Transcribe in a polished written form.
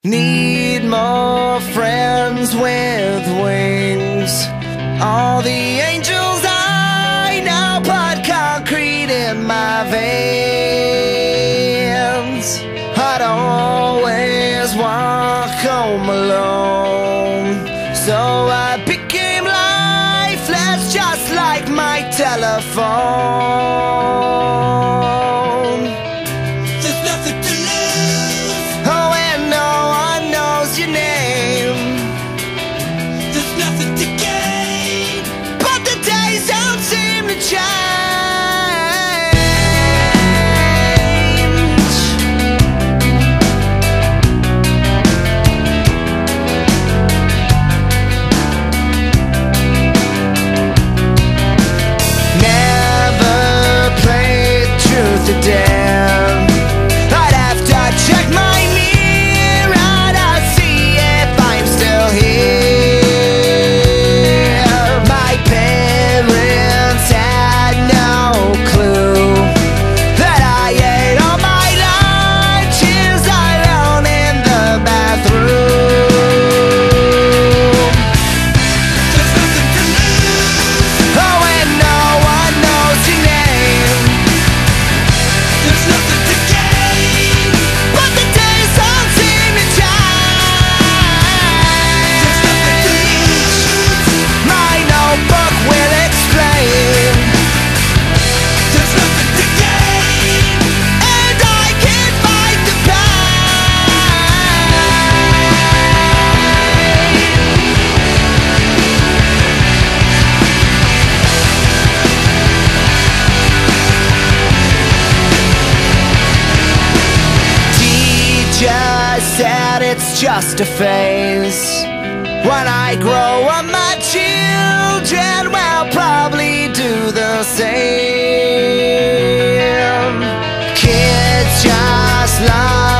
Need more friends with wings. All the angels I know put concrete in my veins. I'd always walk home alone, so I became lifeless, just like my telephone. There's nothing to lose. Oh, and no one knows your name. There's nothing to gain. But the days don't seem to change. Never played truth or dare. I'd have to check my mirror to see if I'm still here. My parents had no clue that I ate all my lunches alone in the bathroom. There's nothing to lose. Oh, and no one knows your name. There's nothing to gain. But the days don't seem to There's nothing to change. lose. My notebook will explain, There's nothing to gain. and I can fight the Teacher said it's just a phase. When I grow up, my children will probably do the same. Kids just love